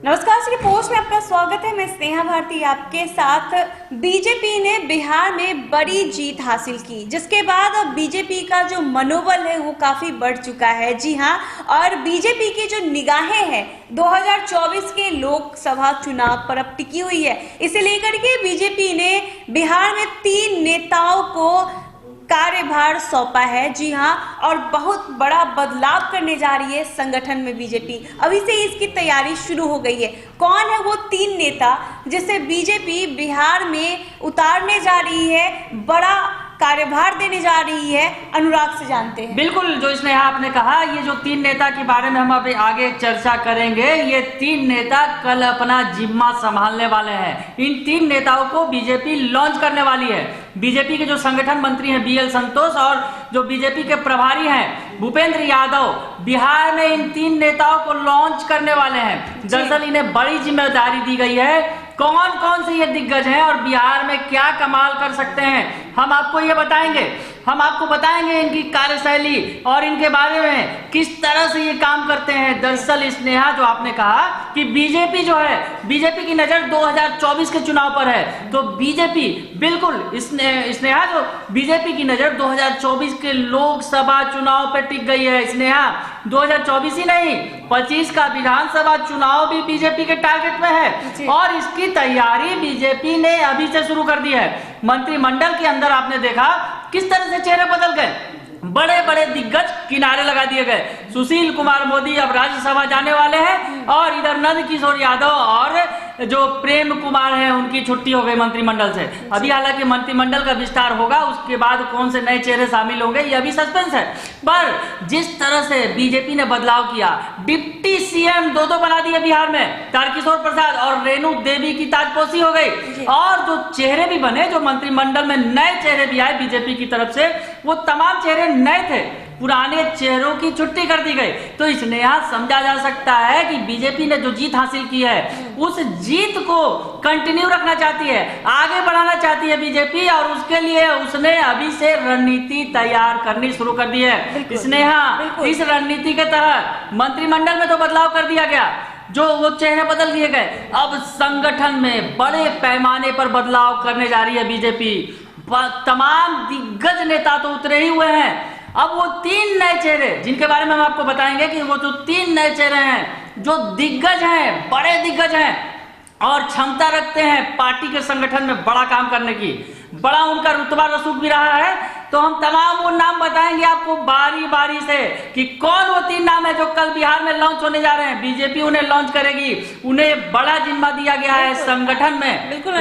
नमस्कार श्री पोस्ट में आपका स्वागत है। मैं स्नेहा भारती आपके साथ। बीजेपी ने बिहार में बड़ी जीत हासिल की, जिसके बाद अब बीजेपी का जो मनोबल है वो काफी बढ़ चुका है। जी हाँ, और बीजेपी की जो निगाहें हैं 2024 के लोकसभा चुनाव पर अब टिकी हुई है। इसे लेकर के बीजेपी ने बिहार में 3 नेताओं को कार्यभार सौंपा है। जी हाँ, और बहुत बड़ा बदलाव करने जा रही है संगठन में बीजेपी। अभी से इसकी तैयारी शुरू हो गई है। कौन है वो 3 नेता जिसे बीजेपी बिहार में उतारने जा रही है, बड़ा कार्यभार देने जा रही है? अनुराग से जानते हैं। बिल्कुल, जो स्नेहा आपने कहा, ये जो 3 नेता के बारे में हम अभी आगे चर्चा करेंगे। ये 3 नेता कल अपना जिम्मा संभालने वाले हैं। इन 3 नेताओं को बीजेपी लॉन्च करने वाली है। बीजेपी के जो संगठन मंत्री हैं BL संतोष और जो बीजेपी के प्रभारी हैं भूपेंद्र यादव, बिहार में इन 3 नेताओं को लॉन्च करने वाले हैं। दरअसल इन्हें बड़ी जिम्मेदारी दी गई है। कौन कौन से ये दिग्गज हैं और बिहार में क्या कमाल कर सकते हैं, हम आपको ये बताएंगे। हम आपको बताएंगे इनकी कार्यशैली और इनके बारे में, किस तरह से ये काम करते हैं। दरअसल स्नेहा, जो आपने कहा कि बीजेपी जो है, बीजेपी की नजर 2024 के चुनाव पर है, तो बीजेपी बिल्कुल स्नेहा, जो बीजेपी की नजर 2024 के लोकसभा चुनाव पर टिक गई है। स्नेहा, 2024 ही नहीं, 25 का विधानसभा चुनाव भी बीजेपी के टारगेट में है और इसकी तैयारी बीजेपी ने अभी से शुरू कर दी है। मंत्रिमंडल के अंदर आपने देखा किस तरह से चेहरे बदल गए, बड़े बड़े दिग्गज किनारे लगा दिए गए। सुशील कुमार मोदी अब राज्यसभा जाने वाले हैं और इधर नंद किशोर यादव और जो प्रेम कुमार हैं उनकी छुट्टी हो गई मंत्रिमंडल से। अभी हालांकि मंत्रिमंडल का विस्तार होगा, उसके बाद कौन से नए चेहरे शामिल होंगे ये अभी सस्पेंस है। पर जिस तरह से बीजेपी ने बदलाव किया, डिप्टी CM 2 बना दिए बिहार में, तारकिशोर प्रसाद और रेणु देवी की ताजपोशी हो गई। और जो चेहरे भी बने, जो मंत्रिमंडल में नए चेहरे भी आए बीजेपी की तरफ से, वो तमाम चेहरे नए थे, पुराने चेहरों की छुट्टी कर दी गई। तो इसने यहाँ समझा जा सकता है कि बीजेपी ने जो जीत हासिल की है उस जीत को कंटिन्यू रखना चाहती है, आगे बढ़ाना चाहती है बीजेपी, और उसके लिए उसने अभी से रणनीति तैयार करनी शुरू कर दी है। इसने यहाँ इस रणनीति के तहत मंत्रिमंडल में तो बदलाव कर दिया गया, जो वो चेहरे बदल दिए गए। अब संगठन में बड़े पैमाने पर बदलाव करने जा रही है बीजेपी। तमाम दिग्गज नेता तो उतरे ही हुए हैं। अब वो 3 नए चेहरे, जिनके बारे में हम आपको बताएंगे कि वो जो 3 नए चेहरे हैं, जो दिग्गज हैं, बड़े दिग्गज हैं और क्षमता रखते हैं पार्टी के संगठन में बड़ा काम करने की, बड़ा उनका रुतबा रसूख भी रहा है। तो हम तमाम वो नाम बताएंगे आपको बारी बारी से कि कौन वो 3 नाम है जो कल बिहार में लॉन्च होने जा रहे हैं। बीजेपी उन्हें लॉन्च करेगी, उन्हें बड़ा जिम्मा दिया गया है संगठन में। बिल्कुल,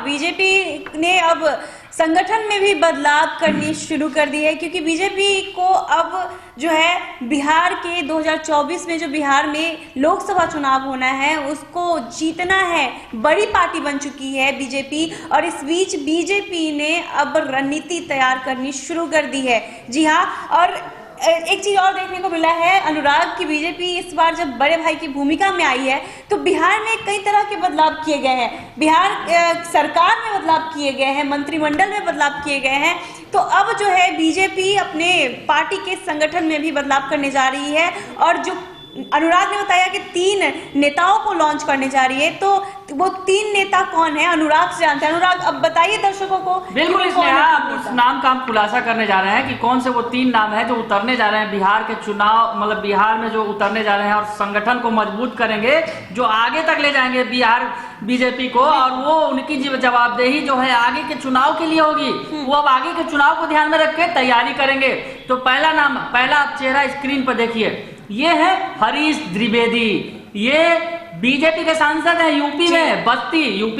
बीजेपी ने अब संगठन में भी बदलाव करनी शुरू कर दी है, क्योंकि बीजेपी को अब जो है बिहार के 2024 में जो बिहार में लोकसभा चुनाव होना है उसको जीतना है। बड़ी पार्टी बन चुकी है बीजेपी, और इस बीच बीजेपी ने अब रणनीति तैयार करनी शुरू कर दी है। जी हाँ, और एक चीज और देखने को मिला है अनुराग की, बीजेपी इस बार जब बड़े भाई की भूमिका में आई है तो बिहार में कई तरह के बदलाव किए गए हैं। बिहार सरकार में बदलाव किए गए हैं, मंत्रिमंडल में बदलाव किए गए हैं। तो अब जो है बीजेपी अपने पार्टी के संगठन में भी बदलाव करने जा रही है, और जो अनुराग ने बताया कि 3 नेताओं को लॉन्च करने जा रही है, तो वो 3 नेता कौन है अनुराग से जानते हैं। अनुराग, अब बताइए दर्शकों को। बिल्कुल, इसमें उस नाम का हम खुलासा करने जा रहे हैं कि कौन से वो 3 नाम है जो उतरने जा रहे हैं बिहार के चुनाव, मतलब बिहार में जो उतरने जा रहे हैं और संगठन को मजबूत करेंगे, जो आगे तक ले जाएंगे बिहार बीजेपी को, और वो उनकी जवाबदेही जो है आगे के चुनाव के लिए होगी। वो अब आगे के चुनाव को ध्यान में रख के तैयारी करेंगे। तो पहला नाम, पहला चेहरा स्क्रीन पर देखिए, ये है हरीश द्विवेदी। ये बीजेपी के सांसद हैं यूपी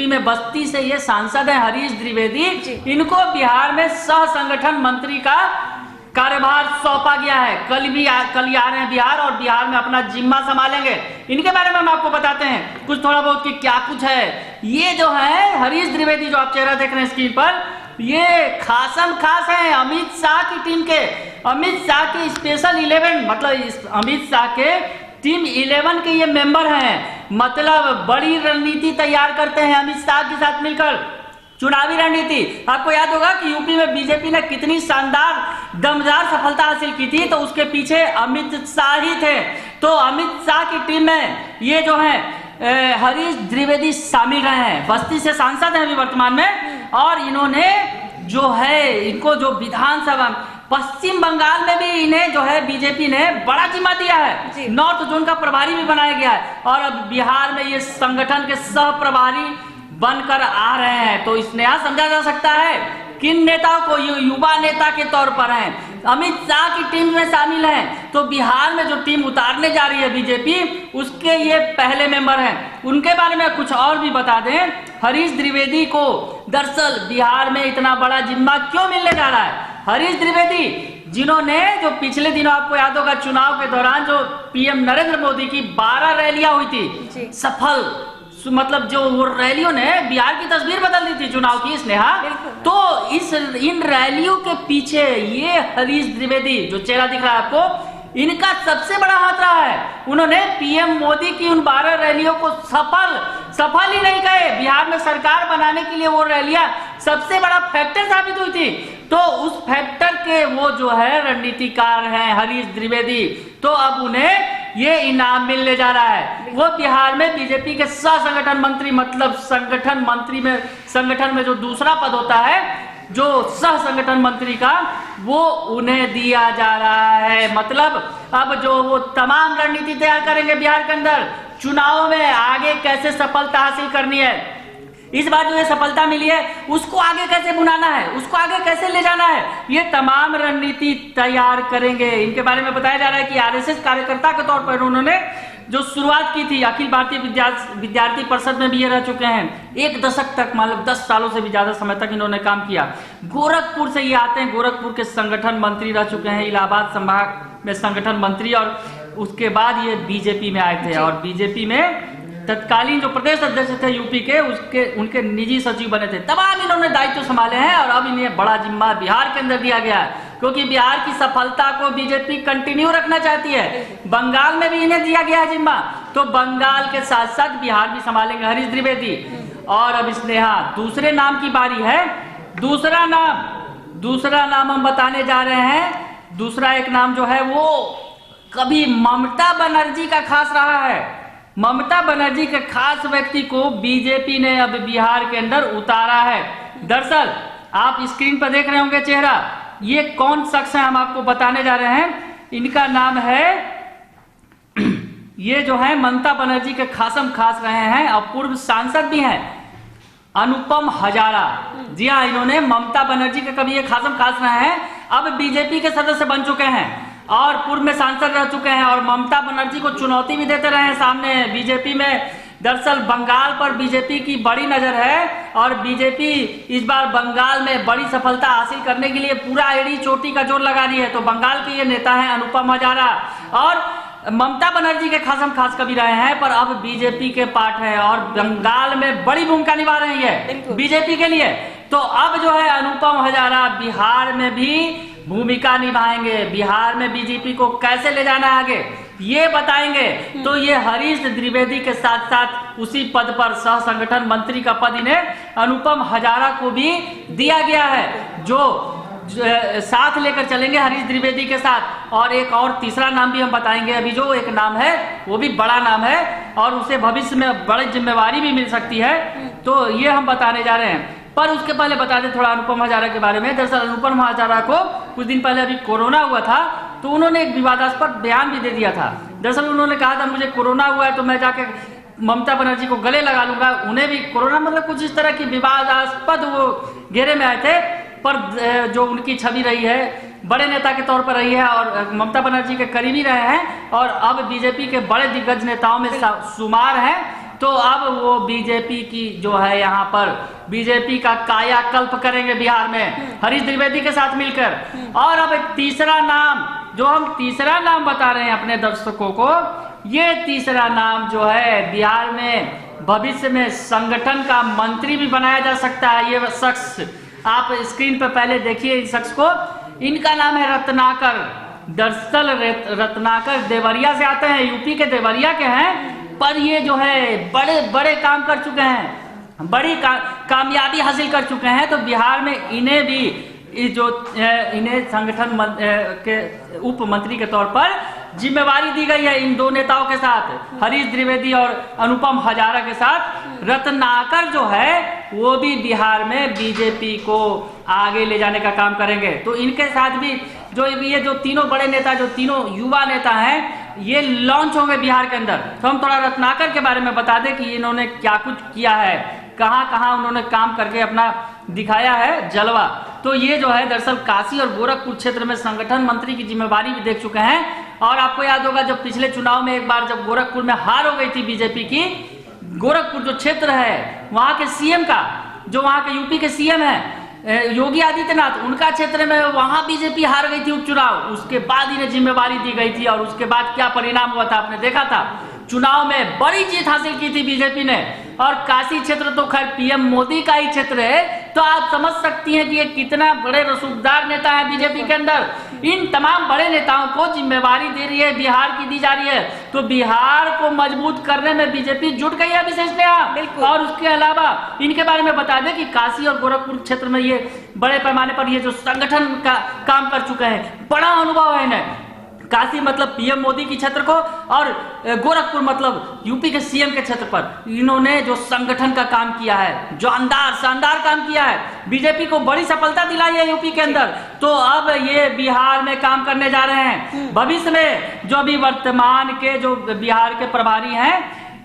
में बस्ती से ये सांसद हैं हरीश द्विवेदी। इनको बिहार में सह संगठन मंत्री का कार्यभार सौंपा गया है। कल ही आ रहे हैं बिहार और बिहार में अपना जिम्मा संभालेंगे। इनके बारे में हम आपको बताते हैं कुछ थोड़ा बहुत कि क्या कुछ है। ये जो है हरीश द्विवेदी, जो आप चेहरा देख रहे हैं स्क्रीन पर, ये खासम खास हैं अमित शाह की टीम के, अमित शाह के स्पेशल 11, मतलब अमित शाह के टीम 11 के ये मेंबर हैं। मतलब बड़ी रणनीति तैयार करते हैं अमित शाह के साथ मिलकर, चुनावी रणनीति। आपको याद होगा कि यूपी में बीजेपी ने कितनी शानदार दमदार सफलता हासिल की थी, तो उसके पीछे अमित शाह ही थे। तो अमित शाह की टीम में ये जो है हरीश द्विवेदी शामिल रहे हैं। बस्ती से सांसद हैं अभी वर्तमान में, और इन्होंने जो है इनको जो विधानसभा पश्चिम बंगाल में भी इन्हें जो है बीजेपी ने बड़ा जिम्मा दिया है, नॉर्थ जोन का प्रभारी भी बनाया गया है, और अब बिहार में ये संगठन के सह प्रभारी बनकर आ रहे हैं। तो इसने यहां समझा जा सकता है किन नेताओं को, युवा नेता के तौर पर हैं, अमित शाह की टीम में शामिल हैं। तो बिहार में जो टीम उतारने जा रही है बीजेपी, उसके ये पहले मेंबर हैं। उनके बारे में कुछ और भी बता दें, हरीश द्विवेदी को दरअसल बिहार में इतना बड़ा जिम्मा क्यों मिलने जा रहा है? हरीश द्विवेदी जिन्होंने जो पिछले दिनों आपको याद होगा चुनाव के दौरान जो पीएम नरेंद्र मोदी की 12 रैलियां हुई थी सफल, मतलब जो वो रैलियों ने बिहार की तस्वीर बदल दी थी चुनाव की, स्नेहा। तो इन रैलियों के पीछे ये हरीश द्विवेदी जो चेहरा दिख रहा है आपको, इनका सबसे बड़ा हाथ रहा है। उन्होंने पीएम मोदी की उन 12 रैलियों को सफल ही नहीं कहे, बिहार में सरकार बनाने के लिए वो रैलियां सबसे बड़ा फैक्टर साबित हुई थी। तो उस फैक्टर के वो जो है रणनीतिकार हैं हरीश द्विवेदी, तो अब उन्हें ये इनाम मिलने जा रहा है। वो बिहार में बीजेपी के सह संगठन मंत्री, मतलब संगठन में जो दूसरा पद होता है जो सह संगठन मंत्री का, वो उन्हें दिया जा रहा है। मतलब अब जो वो तमाम रणनीति तैयार करेंगे बिहार के अंदर, चुनाव में आगे कैसे सफलता हासिल करनी है, इस बार जो ये सफलता मिली है उसको आगे कैसे बुनाना है, उसको आगे कैसे ले जाना है, ये तमाम रणनीति तैयार करेंगे। इनके बारे में बताया जा रहा है कि आरएसएस कार्यकर्ता के तौर पर उन्होंने जो शुरुआत की थी, अखिल भारतीय विद्यार्थी परिषद में भी ये रह चुके हैं 1 दशक तक, मतलब 10 सालों से भी ज्यादा समय तक इन्होंने काम किया। गोरखपुर से ये आते हैं, गोरखपुर के संगठन मंत्री रह चुके हैं, इलाहाबाद संभाग में संगठन मंत्री, और उसके बाद ये बीजेपी में आए थे, और बीजेपी में तत्कालीन जो प्रदेश अध्यक्ष थे यूपी के, उनके निजी सचिव बने थे। तमाम इन्होंने दायित्व संभाले हैं, और अब इन्हें बड़ा जिम्मा बिहार के अंदर दिया गया है, क्योंकि बिहार की सफलता को बीजेपी कंटिन्यू रखना चाहती है। बंगाल में भी इन्हें दिया गया है जिम्मा, तो बंगाल के साथ साथ बिहार भी संभालेंगे हरीश द्विवेदी। और अब स्नेहा दूसरे नाम की बारी है। दूसरा नाम हम बताने जा रहे हैं। दूसरा एक नाम जो है वो कभी ममता बनर्जी का खास रहा है। ममता बनर्जी के खास व्यक्ति को बीजेपी ने अब बिहार के अंदर उतारा है। दरअसल आप स्क्रीन पर देख रहे होंगे चेहरा, ये कौन शख्स है हम आपको बताने जा रहे हैं। इनका नाम है, ये जो है ममता बनर्जी के खास रहे हैं और पूर्व सांसद भी हैं, अनुपम हजारा। जी हाँ, इन्होंने ममता बनर्जी के कभी ये खास रहे हैं, अब बीजेपी के सदस्य बन चुके हैं और पूर्व में सांसद रह चुके हैं, और ममता बनर्जी को चुनौती भी देते रहे हैं सामने बीजेपी में। दरअसल बंगाल पर बीजेपी की बड़ी नजर है, और बीजेपी इस बार बंगाल में बड़ी सफलता हासिल करने के लिए पूरा एड़ी चोटी का जोर लगा रही है। तो बंगाल के ये नेता हैं अनुपम हजारा, और ममता बनर्जी के खास कभी रहे हैं, पर अब बीजेपी के पार्ट हैं और बंगाल में बड़ी भूमिका निभा रही है बीजेपी के लिए। तो अब जो है अनुपम हजारा बिहार में भी भूमिका निभाएंगे, बिहार में बीजेपी को कैसे ले जाना है आगे ये बताएंगे। तो ये हरीश द्विवेदी के साथ साथ उसी पद पर सह संगठन मंत्री का पद इन्हें अनुपम हजारा को भी दिया गया है, जो साथ लेकर चलेंगे हरीश द्विवेदी के साथ। और एक और तीसरा नाम भी हम बताएंगे अभी, जो एक नाम है वो भी बड़ा नाम है और उसे भविष्य में बड़ी जिम्मेवारी भी मिल सकती है, तो ये हम बताने जा रहे हैं। पर उसके पहले बता दें थोड़ा अनुपम हजारा के बारे में। दरअसल अनुपम हजारा को कुछ दिन पहले अभी कोरोना हुआ था, तो उन्होंने एक विवादास्पद बयान भी दे दिया था। दरअसल उन्होंने कहा था मुझे कोरोना हुआ है तो मैं जाके ममता बनर्जी को गले लगा लूंगा। उन्हें भी कोरोना, मतलब कुछ इस तरह की विवादास्पद वो घेरे में आए थे, पर जो उनकी छवि रही है बड़े नेता के तौर पर रही है और ममता बनर्जी के करीबी रहे हैं, और अब बीजेपी के बड़े दिग्गज नेताओं में शुमार हैं। तो अब वो बीजेपी की जो है यहाँ पर बीजेपी का कायाकल्प करेंगे बिहार में हरीश द्विवेदी के साथ मिलकर। और अब तीसरा नाम, जो हम तीसरा नाम बता रहे हैं अपने दर्शकों को, ये तीसरा नाम जो है बिहार में भविष्य में संगठन का मंत्री भी बनाया जा सकता है। ये शख्स आप स्क्रीन पर पहले देखिए इस शख्स को, इनका नाम है रत्नाकर। दरअसल रत्नाकर देवरिया से आते हैं, यूपी के देवरिया के हैं, पर ये जो है बड़े बड़े काम कर चुके हैं, बड़ी कामयाबी हासिल कर चुके हैं। तो बिहार में इन्हें भी इन्हें संगठन के उप मंत्री के तौर पर जिम्मेवारी दी गई है इन दो नेताओं के साथ, हरीश द्विवेदी और अनुपम हजारा के साथ। रत्नाकर जो है वो भी बिहार में बीजेपी को आगे ले जाने का काम करेंगे। तो इनके साथ भी ये जो तीनों बड़े नेता, जो तीनों युवा नेता हैं, ये लॉन्च होंगे बिहार के अंदर। तो हम थोड़ा रत्नाकर के बारे में बता दें कि इन्होंने क्या कुछ किया है, कहाँ कहाँ उन्होंने काम करके अपना दिखाया है जलवा। तो ये जो है दरअसल काशी और गोरखपुर क्षेत्र में संगठन मंत्री की जिम्मेवारी भी देख चुके हैं। और आपको याद होगा जब पिछले चुनाव में एक बार जब गोरखपुर में हार हो गई थी बीजेपी की, गोरखपुर जो क्षेत्र है वहां के सीएम का, जो वहां के यूपी के सीएम है योगी आदित्यनाथ, उनका क्षेत्र में वहां बीजेपी हार गई थी उपचुनाव। उसके बाद इन्हें जिम्मेवारी दी गई थी और उसके बाद क्या परिणाम हुआ था आपने देखा था। चुनाव में बड़ी जीत हासिल की थी बीजेपी ने। और काशी क्षेत्र तो खैर पीएम मोदी का ही क्षेत्र है, तो आप समझ सकती हैं कि ये कितना बड़े रसूखदार नेता है बीजेपी के अंदर। इन तमाम बड़े नेताओं को जिम्मेवारी दे रही है बिहार की, दी जा रही है। तो बिहार को मजबूत करने में बीजेपी जुट गई है विशेष नेहा। और उसके अलावा इनके बारे में बता दें कि काशी और गोरखपुर क्षेत्र में ये बड़े पैमाने पर ये जो संगठन का काम कर चुके हैं, बड़ा अनुभव है इन्हें। काशी मतलब पीएम मोदी की क्षेत्र को और गोरखपुर मतलब यूपी के सीएम के क्षेत्र पर इन्होंने जो संगठन का काम किया है, जो शानदार काम किया है, बीजेपी को बड़ी सफलता दिलाई है यूपी के अंदर। तो अब ये बिहार में काम करने जा रहे हैं। भविष्य में जो अभी वर्तमान के जो बिहार के प्रभारी हैं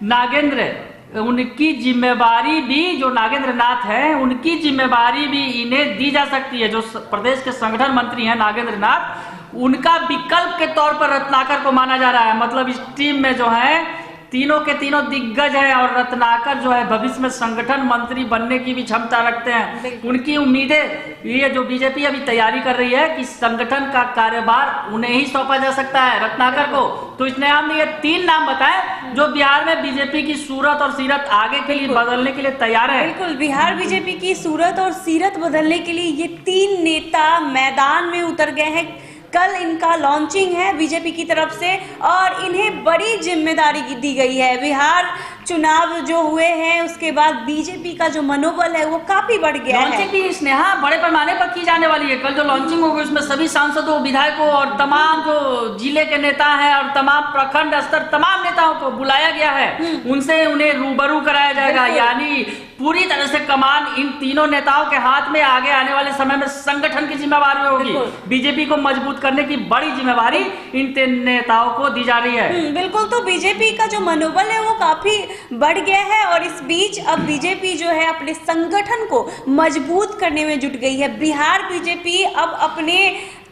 नागेंद्र, उनकी जिम्मेवारी भी, जो नागेंद्र नाथ है उनकी जिम्मेवारी भी इन्हें दी जा सकती है। जो प्रदेश के संगठन मंत्री हैं नागेंद्र नाथ, उनका विकल्प के तौर पर रत्नाकर को माना जा रहा है। मतलब इस टीम में जो है तीनों के तीनों दिग्गज हैं और रत्नाकर जो है भविष्य में संगठन मंत्री बनने की भी क्षमता रखते हैं। उनकी उम्मीदें, ये जो बीजेपी अभी तैयारी कर रही है कि संगठन का कार्यभार उन्हें ही सौंपा जा सकता है, रत्नाकर को। तो इसने हमने ये 3 नाम बताए जो बिहार में बीजेपी की सूरत और सीरत आगे के लिए बदलने के लिए तैयार है। बिल्कुल, बिहार बीजेपी की सूरत और सीरत बदलने के लिए ये 3 नेता मैदान में उतर गए हैं। कल इनका लॉन्चिंग है बीजेपी की तरफ से और इन्हें बड़ी जिम्मेदारी दी गई है। बिहार चुनाव जो हुए हैं उसके बाद बीजेपी का जो मनोबल है वो काफी बढ़ गया है। लॉन्चिंग भी स्नेहा बड़े पैमाने पर की जाने वाली है। कल जो लॉन्चिंग होगी उसमें सभी सांसदों, विधायकों और तमाम जो जिले के नेता हैं और तमाम प्रखंड स्तर तमाम नेताओं को बुलाया गया है। उनसे उन्हें रूबरू कराया जाएगा। यानी पूरी तरह से कमान इन तीनों नेताओं के हाथ में आगे आने वाले समय में संगठन की जिम्मेवारी होगी। बीजेपी को मजबूत करने की बड़ी जिम्मेवारी इन 3 नेताओं को दी जा रही है। बिल्कुल, तो बीजेपी का जो मनोबल है वो काफी बढ़ गया है और इस बीच अब बीजेपी जो है अपने संगठन को मजबूत करने में जुट गई है। बिहार बीजेपी अब अपने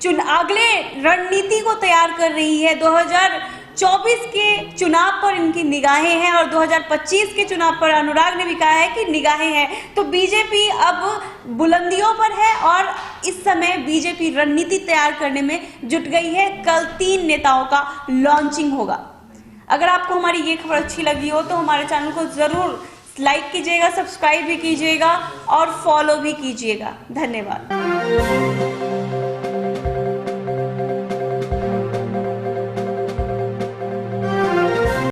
अगले रणनीति को तैयार कर रही है। 2024 के चुनाव पर इनकी निगाहें हैं और 2025 के चुनाव पर अनुराग ने भी कहा है कि निगाहें हैं। तो बीजेपी अब बुलंदियों पर है और इस समय बीजेपी रणनीति तैयार करने में जुट गई है। कल 3 नेताओं का लॉन्चिंग होगा। अगर आपको हमारी ये खबर अच्छी लगी हो तो हमारे चैनल को जरूर लाइक कीजिएगा, सब्सक्राइब भी कीजिएगा और फॉलो भी कीजिएगा। धन्यवाद।